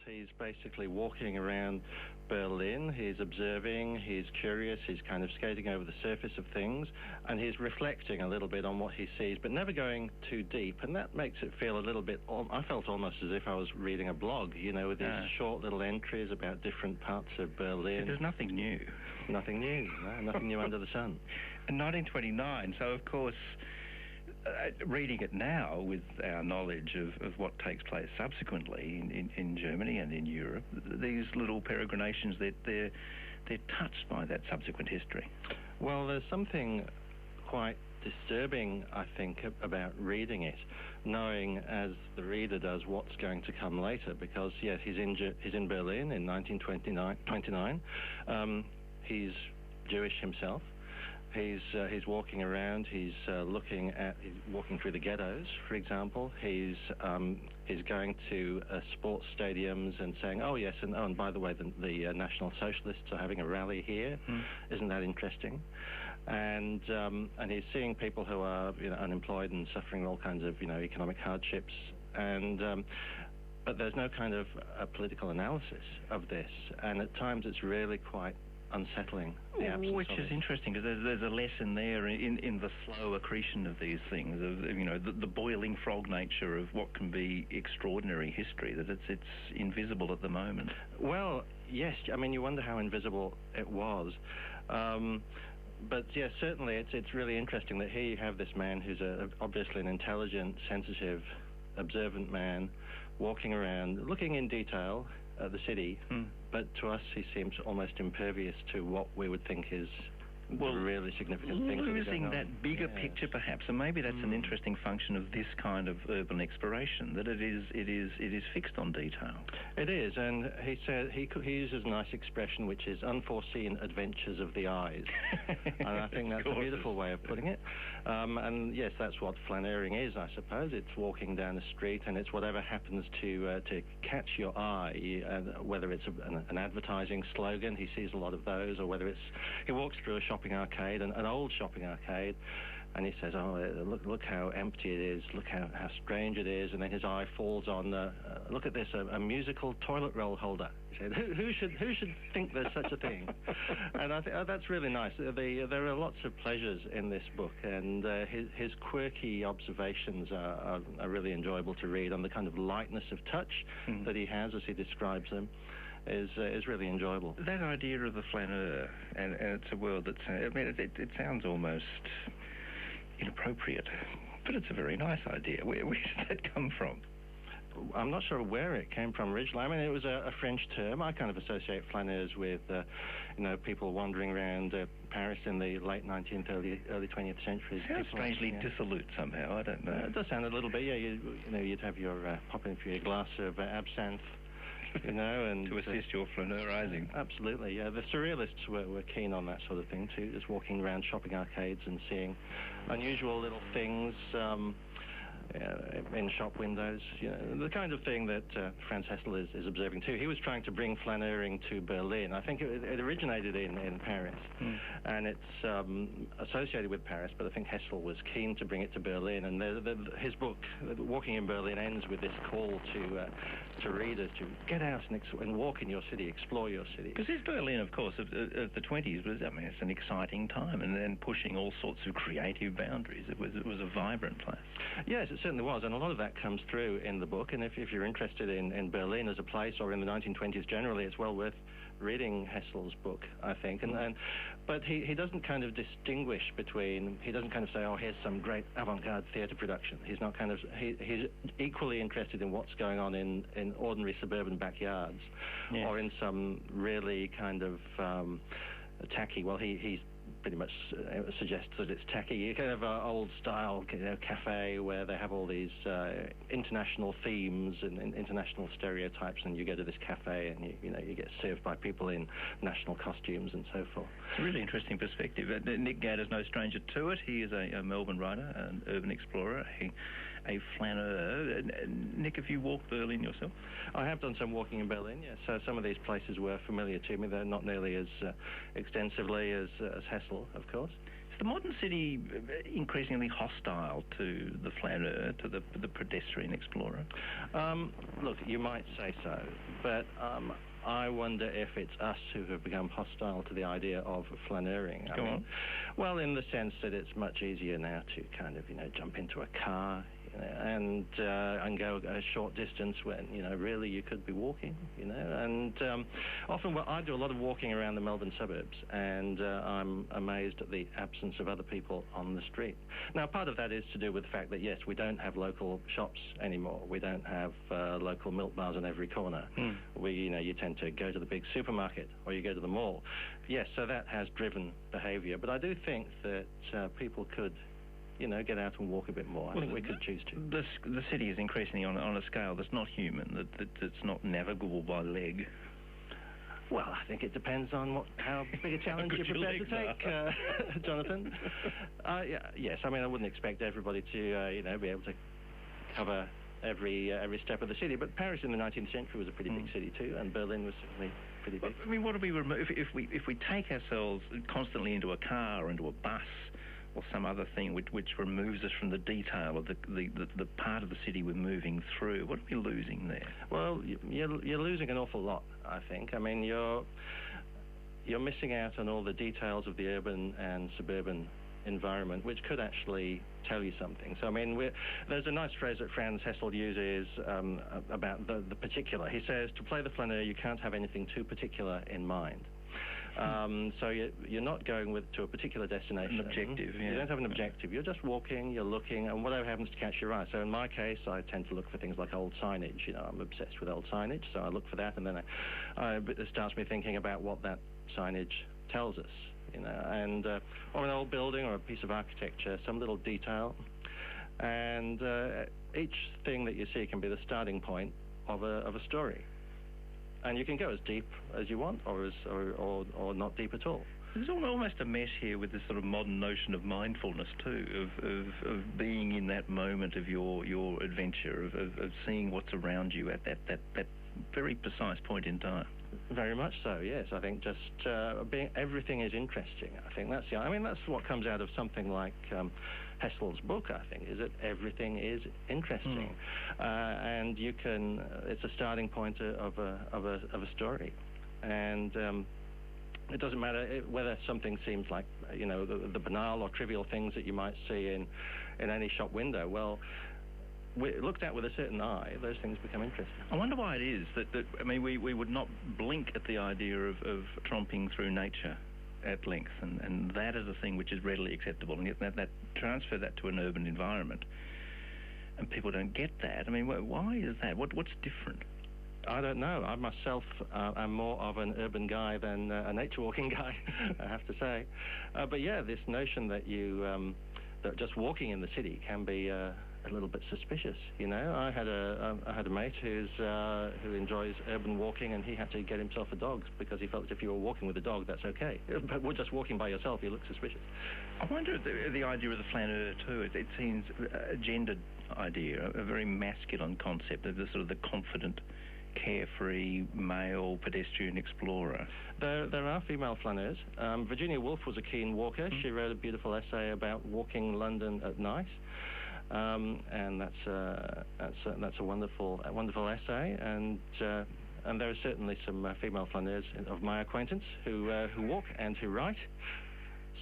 He's basically walking around Berlin. He's observing, he's curious, he's kind of skating over the surface of things, and he's reflecting a little bit on what he sees, but never going too deep. And that makes it feel a little bit, I felt almost as if I was reading a blog, you know, with these short little entries about different parts of Berlin. There's nothing new. Nothing new, no, nothing new under the sun. In 1929, so of course, reading it now with our knowledge of what takes place subsequently in Germany and in Europe, these little peregrinations, they're touched by that subsequent history. Well, there's something quite disturbing, I think, about reading it, knowing as the reader does what's going to come later, because yes, he's in Berlin in 1929. He's Jewish himself. He's walking around. He's walking through the ghettos, for example. He's going to sports stadiums and saying, "Oh yes, and by the way, the National Socialists are having a rally here. Isn't that interesting?" And he's seeing people who are unemployed and suffering all kinds of economic hardships. And but there's no kind of political analysis of this, and at times it's really quite unsettling. Which is interesting, because there's a lesson there in the slow accretion of these things, of the boiling frog nature of what can be extraordinary history, that it's invisible at the moment. Well, yes, I mean, you wonder how invisible it was. But yes, certainly it's really interesting that here you have this man who's obviously an intelligent, sensitive, observant man, walking around, looking in detail at the city, but to us he seems almost impervious to what we would think is really significant things. Losing that bigger picture, perhaps, and maybe that's an interesting function of this kind of urban exploration, that it is fixed on detail. It is, and he said he uses a nice expression, which is unforeseen adventures of the eyes, and I think that's a beautiful way of putting it. And yes, that's what flaneuring is, I suppose. It's walking down the street, and it's whatever happens to catch your eye, whether it's an advertising slogan, he sees a lot of those, or whether he walks through a shopping arcade, an old shopping arcade, and he says, "Oh, look how empty it is, look how strange it is," and then his eye falls on, look at this, a musical toilet roll holder. He said, who should think there's such a thing? And I think that's really nice. There are lots of pleasures in this book, and his quirky observations are really enjoyable to read, and the kind of lightness of touch that he has as he describes them is really enjoable. That idea of the flaneur, and it's a word that it sounds almost inappropriate, but it's a very nice idea. Where did that come from? I'm not sure where it came from originally. I mean, it was a French term. I kind of associate flaneurs with, people wandering around Paris in the late 19th, early 20th century. Sounds strangely dissolute somehow. I don't know. It does sound a little bit. Yeah, you'd have your pop in for your glass of absinthe. And to assist your flaneurizing. Absolutely, yeah. The surrealists were keen on that sort of thing too, just walking around shopping arcades and seeing unusual little things in shop windows, the kind of thing that Franz Hessel is observing too. He was trying to bring flaneuring to Berlin. I think it originated in Paris, and it's associated with Paris, but I think Hessel was keen to bring it to Berlin, and his book, Walking in Berlin, ends with this call to readers to get out and walk in your city, explore your city. Because this Berlin, of course, of the 20s, it's an exciting time, and then pushing all sorts of creative boundaries. It was a vibrant place. Yes, it certainly was, and a lot of that comes through in the book. And if you're interested in Berlin as a place, or in the 1920s generally, it's well worth reading Hessel's book, I think. But he doesn't kind of distinguish between. He doesn't kind of say, "Oh, here's some great avant-garde theatre production." He's not kind of. He's equally interested in what's going on in ordinary suburban backyards, or in some really kind of tacky. Well, he's pretty much suggests that it's tacky, kind of old-style cafe where they have all these international themes and international stereotypes, and you go to this cafe and you get served by people in national costumes and so forth. It's a really interesting perspective. Nick Gadder's no stranger to it. He is a Melbourne writer, an urban explorer, a flaneur. Nick, have you walked Berlin yourself? I have done some walking in Berlin, yes. So some of these places were familiar to me. They're not nearly as extensively as Hessel, of course. the modern city increasingly hostile to the flaneur, to the pedestrian explorer? Look, you might say so, but I wonder if it's us who have become hostile to the idea of flaneuring. Go on. Well, in the sense that it's much easier now to kind of, jump into a car, and go a short distance when, really you could be walking, and often I do a lot of walking around the Melbourne suburbs, and I'm amazed at the absence of other people on the street. Now, part of that is to do with the fact that, yes, we don't have local shops anymore. We don't have local milk bars on every corner. You tend to go to the big supermarket or you go to the mall. Yes, so that has driven behaviour, but I do think that people could get out and walk a bit more. I think we could choose to. The city is increasingly on a scale that's not human, that's not navigable by leg. Well, I think it depends on how big a challenge you're prepared to take, Jonathan. Yes, I wouldn't expect everybody to, be able to cover every step of the city. But Paris in the 19th century was a pretty big city too, and Berlin was certainly pretty big. What do we remove if we take ourselves constantly into a car or into a bus or some other thing which removes us from the detail of the part of the city we're moving through? What are we losing there? Well, you're losing an awful lot, I think. You're missing out on all the details of the urban and suburban environment, which could actually tell you something. So, there's a nice phrase that Franz Hessel uses about the particular. He says, to play the flaneur, you can't have anything too particular in mind. So you're not going to a particular destination. An objective, yeah. You don't have an objective. You're just walking, you're looking, and whatever happens to catch your eye. So in my case, I tend to look for things like old signage. I'm obsessed with old signage, so I look for that, and then it starts me thinking about what that signage tells us. And or an old building or a piece of architecture, some little detail, and each thing that you see can be the starting point of a story. And you can go as deep as you want, or not deep at all. There's almost a mesh here with this sort of modern notion of mindfulness too, of being in that moment of your adventure, of seeing what's around you at that very precise point in time. Very much so, yes. I think just everything is interesting. I think that's that's what comes out of something like Hessel's book. I think is that everything is interesting, and you can. It's a starting point of a story, and it doesn't matter whether something seems like the banal or trivial things that you might see in any shop window. Well, looked at with a certain eye, those things become interesting. I wonder why it is that we would not blink at the idea of tromping through nature at length, and that is a thing which is readily acceptable, and yet that transfer that to an urban environment, and people don't get that. Why is that? What's different? I don't know. I myself am more of an urban guy than a nature walking guy, I have to say. But yeah, this notion that that just walking in the city can be a little bit suspicious. I had a mate who enjoys urban walking, and he had to get himself a dog because he felt that if you were walking with a dog, that's okay. But we're just walking by yourself, you look suspicious. I wonder the idea of the flaneur too. It seems a gendered idea, a very masculine concept of the sort of the confident, carefree male pedestrian explorer. There are female flaneurs. Virginia Woolf was a keen walker. She wrote a beautiful essay about walking London at night. And that's a wonderful essay, and there are certainly some female flaneurs of my acquaintance who walk and who write.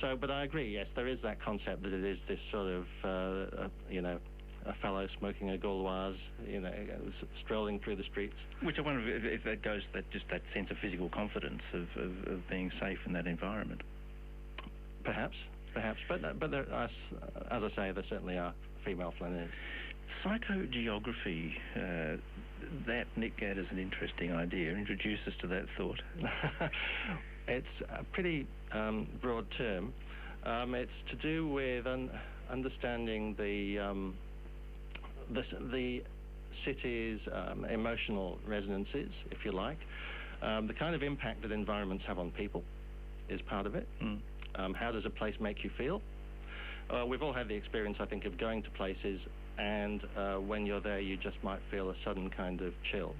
So, but I agree. Yes, there is that concept that it is this sort of a fellow smoking a Gauloise, strolling through the streets. Which I wonder if that goes that sense of physical confidence of being safe in that environment. Perhaps, but there are, as I say, there certainly are female flaneurs. Psychogeography, that, Nick, that is an interesting idea. Introduce us to that thought. It's a pretty broad term. It's to do with understanding the city's emotional resonances, if you like. The kind of impact that environments have on people is part of it. How does a place make you feel? We've all had the experience, I think, of going to places, and when you're there, you just might feel a sudden kind of chill.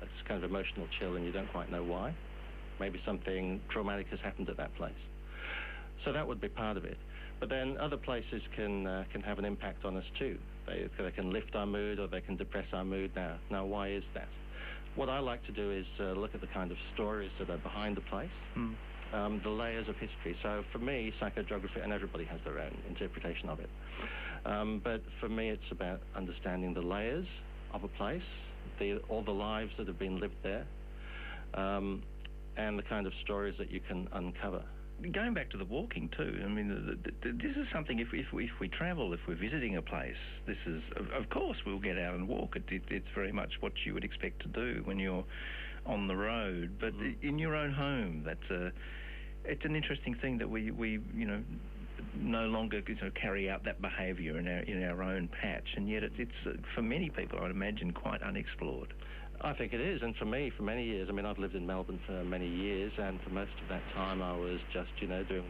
It's kind of emotional chill, and you don't quite know why. Maybe something traumatic has happened at that place. So that would be part of it. But then other places can have an impact on us too. They can lift our mood or they can depress our mood. Now, why is that? What I like to do is look at the kind of stories that are behind the place, the layers of history. So for me, psychogeography, and everybody has their own interpretation of it, but for me it's about understanding the layers of a place, all the lives that have been lived there, and the kind of stories that you can uncover. Going back to the walking too, I mean, this is something, if we travel, if we're visiting a place, this is, of course, we'll get out and walk. It's very much what you would expect to do when you're on the road. But in your own home, it's an interesting thing that we no longer carry out that behaviour in our own patch, and yet it's for many people, I'd imagine, quite unexplored. I think it is, and for me, for many years, I mean, I've lived in Melbourne for many years, and for most of that time I was just, doing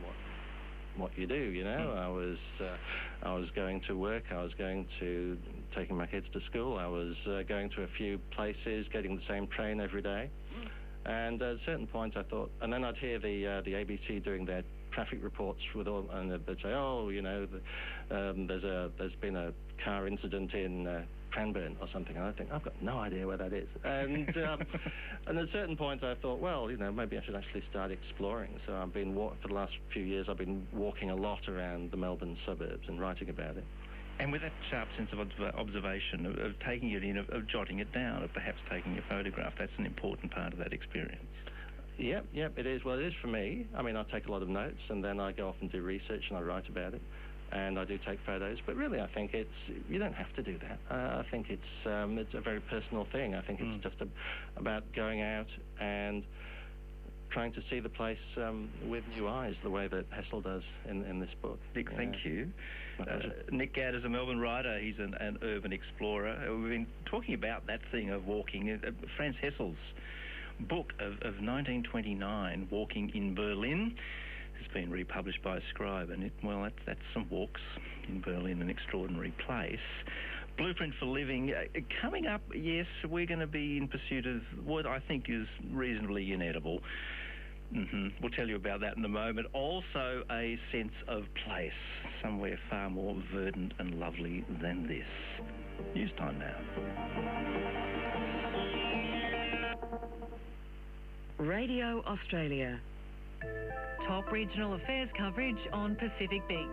what you do, I was going to work, I was taking my kids to school, I was going to a few places, getting the same train every day, and at a certain point I thought, and then I'd hear the ABC doing their traffic reports and they'd say, there's been a car incident in Cranbourne or something, and I think, I've got no idea where that is. And and at a certain point I thought, well, maybe I should actually start exploring. So I've been for the last few years, I've been walking a lot around the Melbourne suburbs and writing about it. And with that sharp sense of observation, of taking it in, of jotting it down, of perhaps taking a photograph, that's an important part of that experience. Yep, it is. Well, it is for me. I mean, I take a lot of notes, and then I go off and do research, and I write about it, and I do take photos. But really, I think you don't have to do that. I think it's a very personal thing. I think it's just about going out and trying to see the place with new eyes, the way that Hessel does in this book. Nick, thank you. Nick Gadd is a Melbourne writer. He's an urban explorer. We've been talking about that thing of walking. Franz Hessel's book of 1929, Walking in Berlin, has been republished by Scribe, and that's some walks in Berlin, an extraordinary place. Blueprint for Living. Coming up, yes, we're going to be in pursuit of what I think is reasonably inedible. We'll tell you about that in a moment. Also, a sense of place, somewhere far more verdant and lovely than this. News time now. Radio Australia. Top regional affairs coverage on Pacific Beach.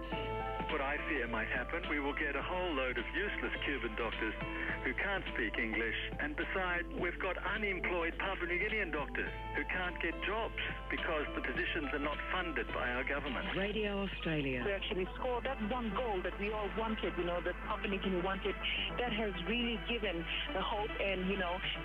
What I fear might happen, we will get a whole load of useless Cuban doctors who can't speak English, and besides, we've got unemployed Papua New Guinean doctors who can't get jobs because the positions are not funded by our government. Radio Australia. We actually scored that one goal that we all wanted, that Papua New Guinea wanted. That has really given a hope and,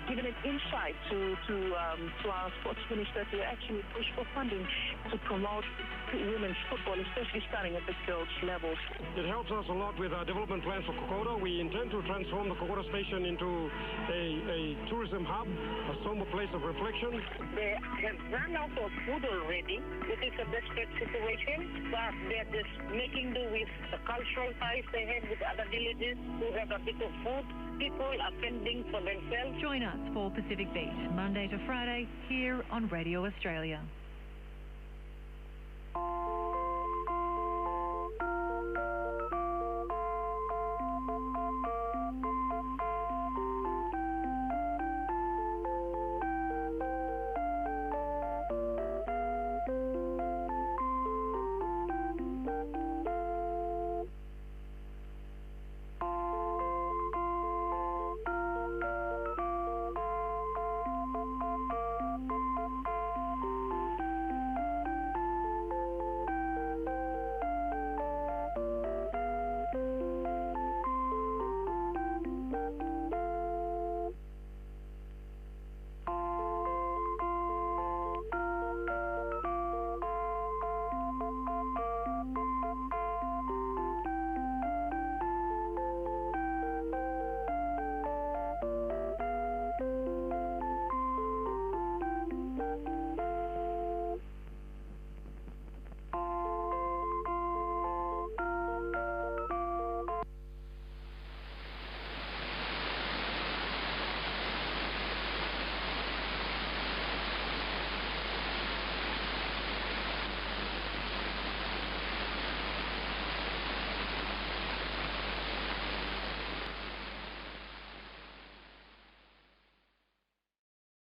given an insight to our sports minister to actually push for funding to promote women's football, especially starting at the girls' level. It helps us a lot with our development plans for Kokoda. We intend to transform the Kokoda station into a tourism hub, a somber place of reflection. They have run out of food already. It is a desperate situation, but they're just making do with the cultural ties they have with other villages who have a bit of food. People are fending for themselves. Join us for Pacific Beach, Monday to Friday, here on Radio Australia.